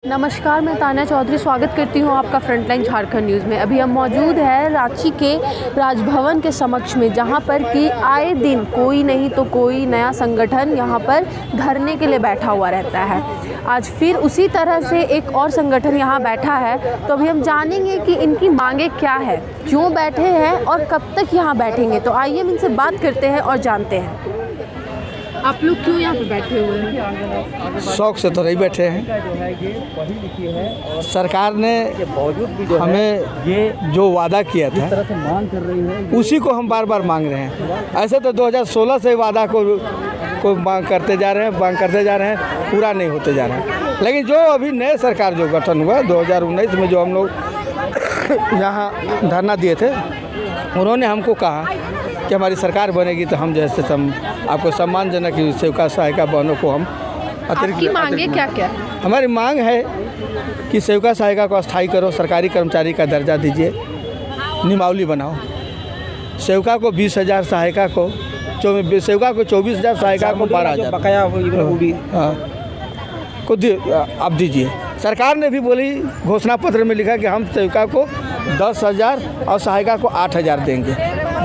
नमस्कार, मैं तान्या चौधरी स्वागत करती हूं आपका फ्रंटलाइन झारखंड न्यूज़ में। अभी हम मौजूद हैं रांची के राजभवन के समक्ष में, जहां पर कि आए दिन कोई नहीं तो कोई नया संगठन यहां पर धरने के लिए बैठा हुआ रहता है। आज फिर उसी तरह से एक और संगठन यहां बैठा है, तो अभी हम जानेंगे कि इनकी मांगें क्या है, क्यों बैठे हैं और कब तक यहाँ बैठेंगे। तो आइए हम इनसे बात करते हैं और जानते हैं। आप लोग क्यों यहाँ पे बैठे हुए हैं? शौक से तो नहीं बैठे हैं। सरकार ने हमें जो वादा किया था उसी को हम बार बार मांग रहे हैं। ऐसे तो 2016 से वादा को मांग करते जा रहे हैं, पूरा नहीं होते जा रहा है। लेकिन जो अभी नए सरकार जो गठन हुआ 2019 में, जो हम लोग यहाँ धरना दिए थे, उन्होंने हमको कहा कि हमारी सरकार बनेगी तो हम जैसे आपको सम्मानजनक सेविका सहायिका बहनों को हम अतिरिक्त मांगे क्या क्या? हमारी मांग है कि सेविका सहायिका को अस्थायी करो, सरकारी कर्मचारी का दर्जा दीजिए, नियमावली बनाओ। सेविका को 20,000, सहायिका को सेविका को 24,000, सहायिका को 12,000 बकाया को आप दीजिए। सरकार ने भी बोली, घोषणा पत्र में लिखा कि हम सेविका को 10,000 और सहायिका को 8,000 देंगे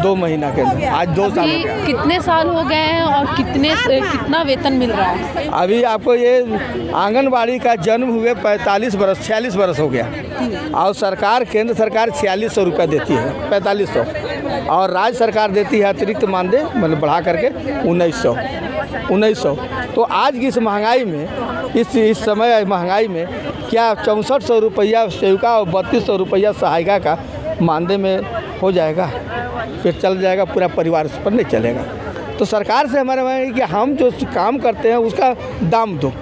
2 महीना के अंदर। आज 2 साल हो गए। कितने साल हो गए हैं और कितना वेतन मिल रहा है? अभी आपको ये आंगनबाड़ी का जन्म हुए 46 बरस हो गया, और सरकार, केंद्र सरकार 4600 रुपये देती है, 4500, और राज्य सरकार देती है अतिरिक्त मानदेय, मतलब बढ़ा करके 1900। तो आज की इस महंगाई में, इस समय महंगाई में क्या 6400 रुपया सेविका और 3200 रुपया सहायिका का मानदेय में हो जाएगा? फिर चल जाएगा, पूरा परिवार पर नहीं चलेगा। तो सरकार से हमारे मांग है कि हम जो काम करते हैं उसका दाम दो।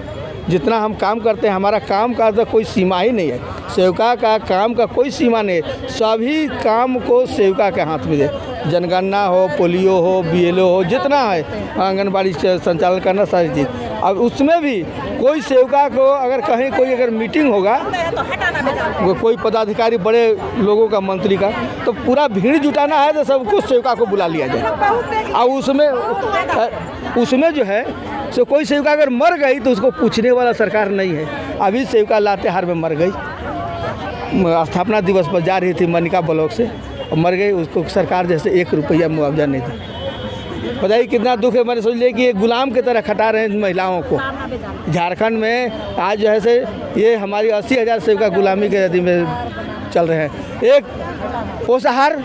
जितना हम काम करते हैं, हमारा काम का तो कोई सीमा ही नहीं है। सेविका का काम का कोई सीमा नहीं है। सभी काम को सेविका के हाथ में दे। जनगणना हो, पोलियो हो, BLO हो, जितना है आंगनबाड़ी संचालन करना, सारी चीज़। अब उसमें भी कोई सेविका को अगर कहीं कोई मीटिंग होगा, कोई पदाधिकारी बड़े लोगों का, मंत्री का, तो पूरा भीड़ जुटाना है तो सबको सेविका को बुला लिया जाए। और उसमें जो है सो कोई सेविका अगर मर गई तो उसको पूछने वाला सरकार नहीं है। अभी सेविका लातेहार में मर गई, स्थापना दिवस पर जा रही थी मनिका ब्लॉक से और मर गई। उसको सरकार जैसे 1 रुपया मुआवजा नहीं दी। बताइए कितना दुख है। मैंने सोच लिया कि ये गुलाम की तरह खटा रहे हैं महिलाओं को। झारखंड में आज जो है से ये हमारी 80,000 सेविका गुलामी के यदि में चल रहे हैं। एक पोषाहार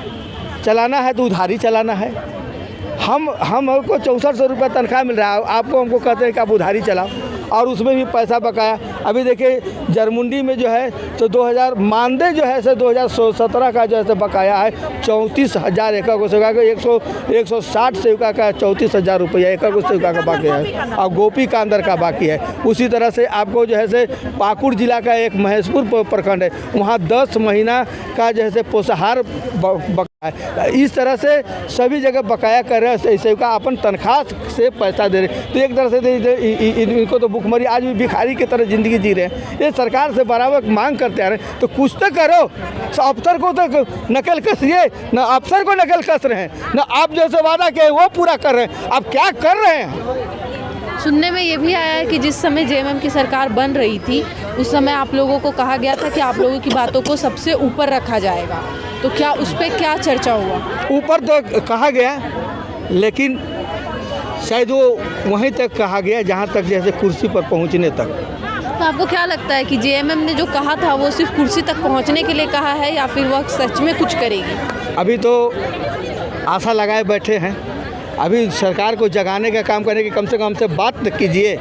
चलाना है तो उधारी चलाना है। हमको 6400 रुपये तनख्वाह मिल रहा है, आपको हमको कहते हैं कि आप उधारी चलाओ, और उसमें भी पैसा बकाया। अभी देखिए जरमुंडी में जो है तो 2000 मानदेय जो है सो 2017 का जो है बकाया है 34,000 एकड़ को सेविका का, 160 सेविका का 34,000 रुपया एकड़ को सेविका का बाकी है, और गोपी का अंदर का बाकी है। उसी तरह से आपको जो है से पाकुड़ जिला का एक महेशपुर प्रखंड है, वहाँ 10 महीना का जो है से पोषाहार बकाया है। इस तरह से सभी जगह बकाया कर रहे हैं। सेविका अपन तनख्वाह से पैसा दे रहे, तो एक तरह से इनको तो भुखमरी, आज भी भिखारी की तरह ज़िंदगी जी रहे हैं। ये सरकार से बराबर मांग करते आ रहे हैं, तो कुछ तो करो। अफसर को तो नकल कसिए, न अफसर को नकल कस रहे हैं, न आप जैसे वादा किए वो पूरा कर रहे हैं। आप क्या कर रहे हैं? सुनने में ये भी आया है कि जिस समय JMM की सरकार बन रही थी, उस समय आप लोगों को कहा गया था कि आप लोगों की बातों को सबसे ऊपर रखा जाएगा। तो क्या उस पर क्या चर्चा हुआ? ऊपर तो कहा गया, लेकिन शायद वो वहीं तक कहा गया जहाँ तक जैसे कुर्सी पर पहुँचने तक। तो आपको क्या लगता है कि JMM ने जो कहा था वो सिर्फ कुर्सी तक पहुँचने के लिए कहा है, या फिर वह सच में कुछ करेगी? अभी तो आशा लगाए बैठे हैं। अभी सरकार को जगाने का काम करने की, कम से कम हमसे बात तो कीजिए,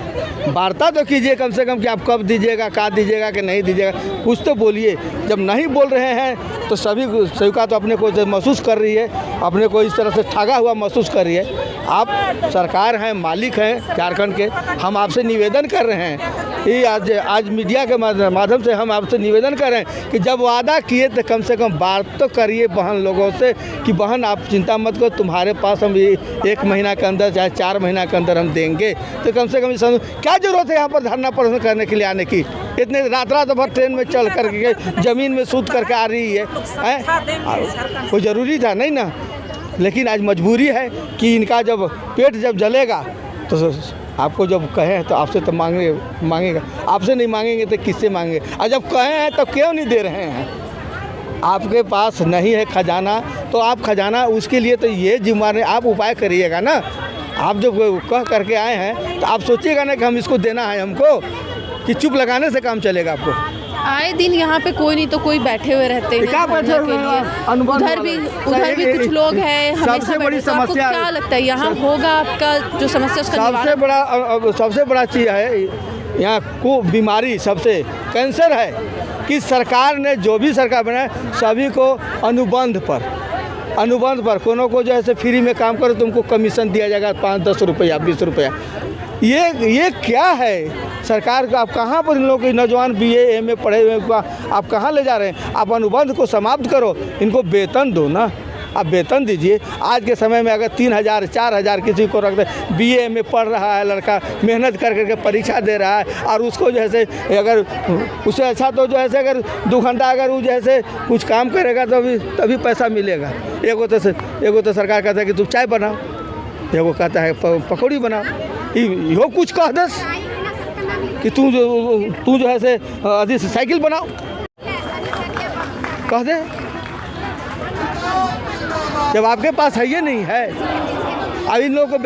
वार्ता तो कीजिए कम से कम कि आप कब दीजिएगा, क्या दीजिएगा कि नहीं दीजिएगा, कुछ तो बोलिए। जब नहीं बोल रहे हैं तो सभी सेविका तो अपने को महसूस कर रही है, अपने को इस तरह से ठगा हुआ महसूस कर रही है। आप सरकार हैं, मालिक हैं झारखंड के, हम आपसे निवेदन कर रहे हैं। ये आज मीडिया के माध्यम से हम आपसे निवेदन कर रहे हैं कि जब वादा किए तो कम से कम बात तो करिए बहन लोगों से कि बहन आप चिंता मत करो, तुम्हारे पास हम 1 महीना के अंदर चाहे 4 महीना के अंदर हम देंगे। तो कम से कम क्या जरूरत है यहाँ पर धरना प्रदर्शन करने के लिए आने की? इतने रात भर ट्रेन में चल करके ज़मीन में सूत करके आ रही है, कोई ज़रूरी था नहीं ना। लेकिन आज मजबूरी है कि इनका जब पेट जब जलेगा तो आपको जब कहे तो आपसे तो मांगेगा, आपसे नहीं मांगेंगे तो किससे मांगेंगे? और जब कहे हैं तो क्यों नहीं दे रहे हैं? आपके पास नहीं है खजाना तो आप खजाना उसके लिए तो ये जिम्मेदारी आप उपाय करिएगा ना। आप जब कह करके आए हैं तो आप सोचिएगा ना कि हम इसको देना है हमको, कि चुप लगाने से काम चलेगा आपको? आए दिन यहाँ पे कोई नहीं तो कोई बैठे हुए रहते हैं क्या बैठे हुए हैं? उधर भी कुछ लोग हैं। सबसे बड़ी समस्या क्या लगता है यहाँ होगा आपका जो समस्या उसका निवारण? सबसे बड़ा चीज़ है यहाँ को बीमारी, सबसे कैंसर है कि सरकार ने जो भी सरकार बनाए सभी को अनुबंध पर कोनो को जो है फ्री में काम करो तुमको कमीशन दिया जाएगा 5-10 रुपया 20 रुपया। ये क्या है सरकार का? आप कहाँ पर इन लोगों के नौजवान BA MA पढ़े हुए आप कहाँ ले जा रहे हैं? आप अनुबंध को समाप्त करो, इनको वेतन दो ना, आप वेतन दीजिए। आज के समय में अगर 3,000 4,000 किसी को रख दे, BA में पढ़ रहा है लड़का, मेहनत कर करके परीक्षा दे रहा है और उसको जैसे अगर उससे अच्छा तो जो है अगर 2 घंटा अगर वो जैसे कुछ काम करेगा तभी पैसा मिलेगा। एगो तो सरकार कहता है कि तुम चाय बनाओ, एगो कहता है पकौड़ी बनाओ, यो कुछ कह दस कि तू जो है अधिक साइकिल बनाओ कह दे। जब आपके पास है ये नहीं है, अब इन लोगों को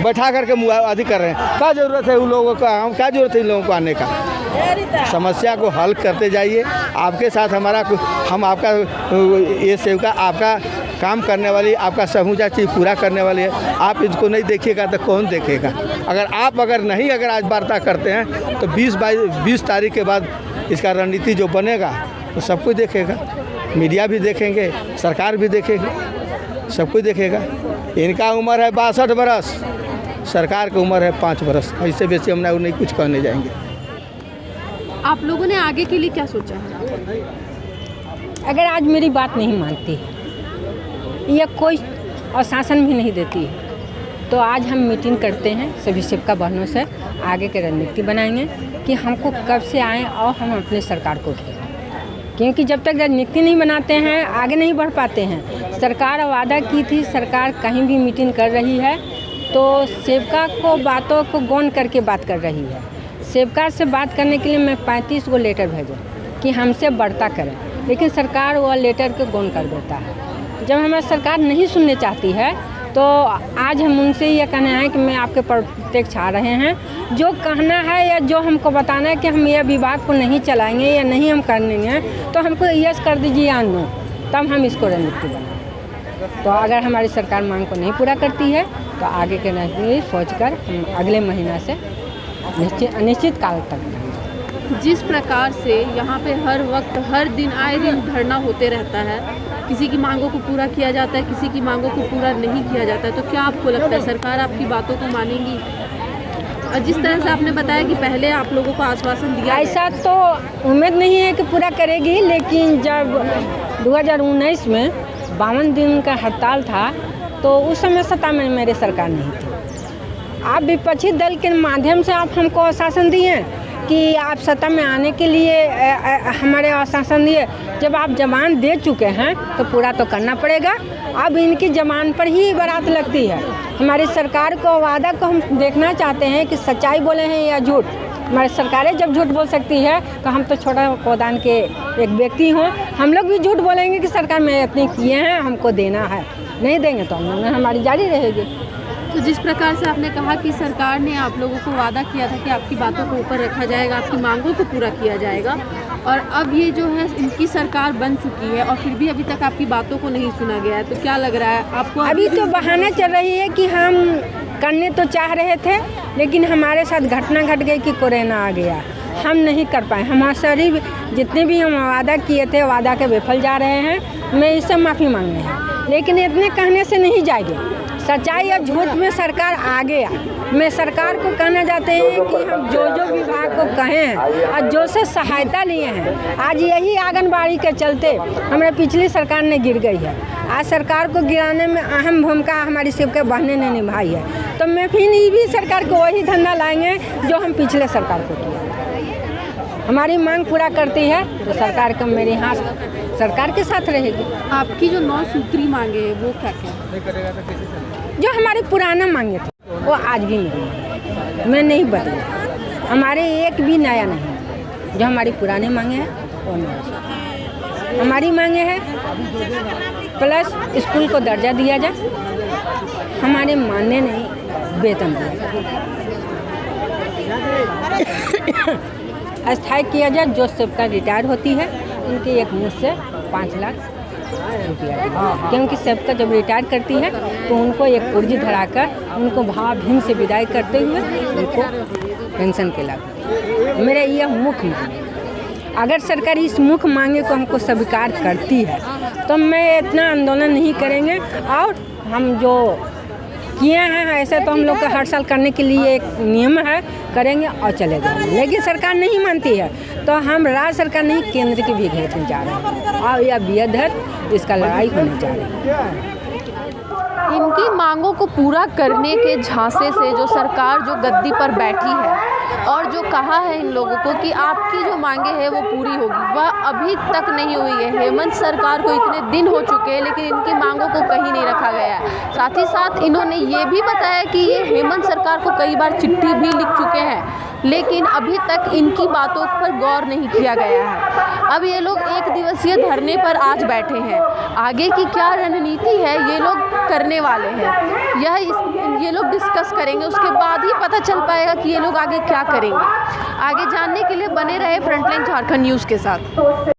बैठा करके अधिक कर रहे हैं। क्या ज़रूरत है उन लोगों का? हम क्या ज़रूरत है इन लोगों को आने का? समस्या को हल करते जाइए। आपके साथ हम आपका ये सेवका, आपका काम करने वाली, आपका समूचा चीज़ पूरा करने वाली है। आप इसको नहीं देखिएगा तो कौन देखेगा? अगर नहीं आज वार्ता करते हैं तो 20 तारीख के बाद इसका रणनीति जो बनेगा तो सब कुछ देखेगा, मीडिया भी देखेंगे, सरकार भी देखेगी, सब कुछ देखेगा। इनका उम्र है 62 बरस, सरकार की उम्र है 5 बरस। इससे बेसी हम नहीं कुछ कहने जाएंगे। आप लोगों ने आगे के लिए क्या सोचा है? अगर आज मेरी बात नहीं मानती या कोई आश्वासन भी नहीं देती है तो आज हम मीटिंग करते हैं सभी सेवका बहनों से, आगे की रणनीति बनाएंगे कि हमको कब से आए और हम अपने सरकार को घेरें। क्योंकि जब तक रणनीति नहीं बनाते हैं आगे नहीं बढ़ पाते हैं। सरकार वादा की थी, सरकार कहीं भी मीटिंग कर रही है तो सेवका को बातों को गौन करके बात कर रही है। सेवका से बात करने के लिए मैं 35 गो लेटर भेजा कि हमसे बढ़ता करें, लेकिन सरकार वो लेटर को गौन कर देता है। जब हमारी सरकार नहीं सुनने चाहती है तो आज हम उनसे ये कहना है कि मैं आपके प्रत्यक्ष आ रहे हैं। जो कहना है या जो हमको बताना है कि हम यह विभाग को नहीं चलाएंगे या नहीं हम करेंगे तो हमको यस कर दीजिए या नो, तब हम इसको रणनीति बनाएं। तो अगर हमारी सरकार मांग को नहीं पूरा करती है तो आगे के रणनीति सोचकर हम अगले महीना से अनिश्चित काल तक। जिस प्रकार से यहाँ पे हर वक्त हर दिन आए दिन धरना होते रहता है, किसी की मांगों को पूरा किया जाता है, किसी की मांगों को पूरा नहीं किया जाता है, तो क्या आपको लगता है सरकार आपकी बातों को मानेगी? और जिस तरह से आपने बताया कि पहले आप लोगों को आश्वासन दिया, ऐसा तो उम्मीद नहीं है कि पूरा करेगी, लेकिन जब 2019 में 52 दिन का हड़ताल था तो उस समय सत्ता में मेरे सरकार नहीं थी। आप विपक्षी दल के माध्यम से आप हमको आश्वासन दिए कि आप सत्ता में आने के लिए हमारे आश्वासन दिए। जब आप जबान दे चुके हैं तो पूरा तो करना पड़ेगा। अब इनकी जबान पर ही बारात लगती है। हमारी सरकार को वादा को हम देखना चाहते हैं कि सच्चाई बोले हैं या झूठ। हमारी सरकारें जब झूठ बोल सकती है तो हम तो छोटा पौधान के एक व्यक्ति हों, हम लोग भी झूठ बोलेंगे कि सरकार में इतने किए हैं, हमको देना है। नहीं देंगे तो हम हमारी जारी रहेगी। तो जिस प्रकार से आपने कहा कि सरकार ने आप लोगों को वादा किया था कि आपकी बातों को ऊपर रखा जाएगा, आपकी मांगों को पूरा किया जाएगा, और अब ये जो है इनकी सरकार बन चुकी है और फिर भी अभी तक आपकी बातों को नहीं सुना गया है, तो क्या लग रहा है आपको? अभी तो बहाना चल रही है कि हम करने तो चाह रहे थे लेकिन हमारे साथ घटना घट गई कि कोरोना आ गया, हम नहीं कर पाए। हमारे सारी जितने भी हम वादा किए थे वादा के विफल जा रहे हैं। मैं इससे माफ़ी मांग रहे हैं, लेकिन इतने कहने से नहीं जाएंगे। सच्चाई और झूठ में सरकार आगे आ। मैं सरकार को कहना चाहते हैं कि हम जो विभाग को कहे हैं और जो से सहायता लिए हैं, आज यही आंगनबाड़ी के चलते हमारे पिछली सरकार ने गिर गई है। आज सरकार को गिराने में अहम भूमिका हमारी सेवका बहनें ने निभाई है। तो मैं फिर भी सरकार को वही धंधा लाएंगे जो हम पिछले सरकार को किया। हमारी मांग पूरा करती है तो सरकार का मेरे यहाँ सरकार के साथ रहेगी। आपकी जो 9 सूत्री मांगे वो क्या क्या? जो हमारे पुराना मांगे थे वो आज भी नहीं। मैं नहीं बदले, हमारे एक भी नया नहीं। जो हमारी पुरानी मांगे हैं वो नया। हमारी मांगे हैं प्लस स्कूल को दर्जा दिया जाए, हमारे मानने नहीं, वेतन दिया अस्थायी किया जाए। जो सबका रिटायर होती है उनकी एक मुश्त से 5 लाख रुपया, क्योंकि सबका जब रिटायर करती है तो उनको एक पुर्जी धराकर उनको भाव भीम से विदाई करते हुए उनको पेंशन के लाभ। मेरा यह मुख्य मांग है। अगर सरकार इस मुख्य मांगे को हमको स्वीकार करती है तो मैं इतना आंदोलन नहीं करेंगे, और हम जो किए हैं ऐसे तो हम लोग का हर साल करने के लिए एक नियम है, करेंगे और चले जाएंगे। लेकिन सरकार नहीं मानती है तो हम राज्य सरकार नहीं, केंद्र के भी घेरने जा रहे हैं और यह बेअदब इसका लड़ाई होने जा रही है। इनकी मांगों को पूरा करने के झांसे से जो सरकार जो गद्दी पर बैठी है और जो कहा है इन लोगों को कि आपकी जो मांगे हैं वो पूरी होगी, वह अभी तक नहीं हुई है। हेमंत सरकार को इतने दिन हो चुके हैं लेकिन इनकी मांगों को कहीं नहीं रखा गया है। साथ ही साथ इन्होंने ये भी बताया कि ये हेमंत सरकार को कई बार चिट्ठी भी लिख चुके हैं, लेकिन अभी तक इनकी बातों पर गौर नहीं किया गया है। अब ये लोग 1 दिवसीय धरने पर आज बैठे हैं, आगे की क्या रणनीति है ये लोग करने वाले हैं, ये लोग डिस्कस करेंगे, उसके बाद ही पता चल पाएगा कि ये लोग आगे क्या करेंगे। आगे जानने के लिए बने रहे फ्रंटलाइन झारखंड न्यूज़ के साथ।